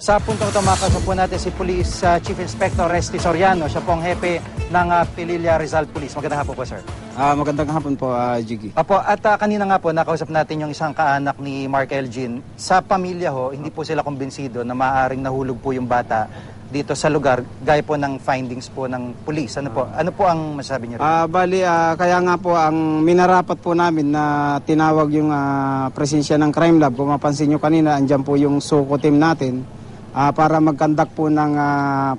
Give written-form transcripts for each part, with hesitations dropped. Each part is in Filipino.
Sa puntong ito, makasama po natin si Police Chief Inspector Resty Soriano. Siya po ang hepe ng Pililla Rizal Police. Magandang hapon po, sir. Magandang hapon po, Jiggy. Opo, at kanina nga po, nakausap natin yung isang kaanak ni Mark Elgin. Sa pamilya ho, hindi po sila kumbinsido na maaaring nahulog po yung bata dito sa lugar, gaya po ng findings po ng police. Ano po ang masasabi niyo? Kaya nga po, ang minarapat po namin na tinawag yung presensya ng Crime Lab. Kung mapansin nyo kanina, andyan po yung SOCO team natin para mag-conduct po ng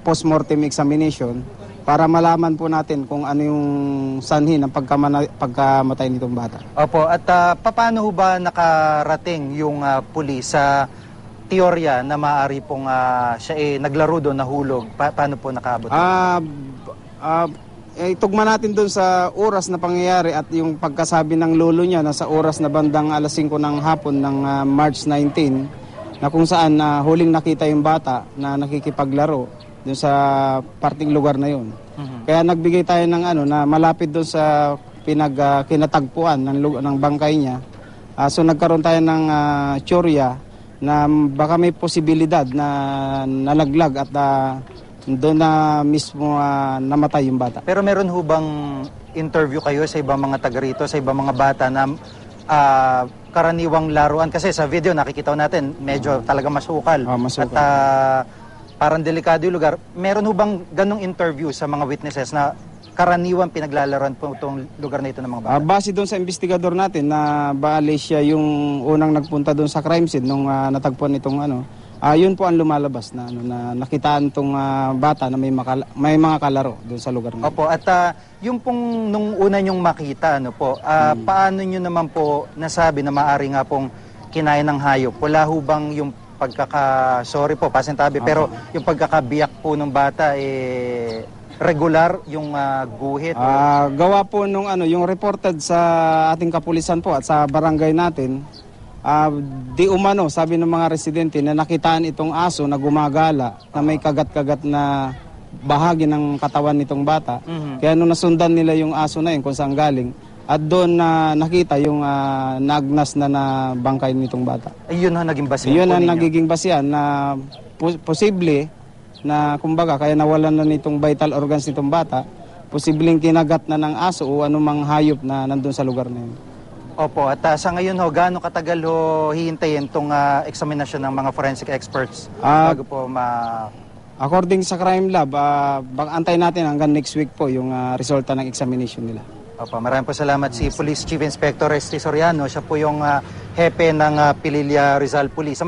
post-mortem examination para malaman po natin kung ano yung sanhi ng pagkamatay nitong bata. Opo, at paano ho ba nakarating yung pulis sa teorya na maaari pong siya naglaro doon, nahulog? Paano po nakaabot? Itugma natin doon sa oras na pangyayari at yung pagkasabi ng lolo niya na sa oras na bandang alas 5 ng hapon ng March 19 na kung saan huling nakita yung bata na nakikipaglaro doon sa parting lugar na yun. Kaya nagbigay tayo ng na malapit doon sa kinatagpuan ng bangkay niya. So nagkaroon tayo ng teorya na baka may posibilidad na nalaglag at doon na mismo namatay yung bata. Pero meron ho bang interview kayo sa ibang mga taga rito, sa ibang mga bata na karaniwang laruan? Kasi sa video nakikita natin medyo talaga masukal. Masukal. At parang delikado yung lugar. Meron ho bang ganong interview sa mga witnesses na karaniwang pinaglalaroan po itong lugar na ito ng mga bata? Base doon sa investigador natin na bali siya yung unang nagpunta doon sa crime scene nung natagpuan itong yun po ang lumalabas na nakitaan itong bata na may mga kalaro doon sa lugar na. Opo, at yung pong nung una nyong makita, paano nyo naman po nasabi na maaari nga pong kinain ng hayop? Wala ho bang yung sorry po, pasintabi, pero yung pagkakabiyak po ng bata, regular yung guhit? Gawa po nung yung reported sa ating kapulisan po at sa barangay natin, di umano, sabi ng mga residente na nakitaan itong aso na gumagala na may kagat-kagat na bahagi ng katawan nitong bata. Kaya nung nasundan nila yung aso na yun kung saan galing, at doon na nakita yung naagnas na bangkay nitong bata. Yun ang naging basihan? Yun ang nagiging basihan na posible na kumbaga kaya nawalan na nitong vital organs nitong bata, posibleng kinagat na ng aso o anumang hayop na nandun sa lugar na yun. Opo, at sa ngayon gaano katagal hihintayin itong eksaminasyon ng mga forensic experts bago po According sa Crime Lab, antay natin hanggang next week po yung resulta ng examination nila. Opo, maraming po salamat si Police Chief Inspector Resty Soriano. Siya po yung hepe ng Pililla Rizal Police.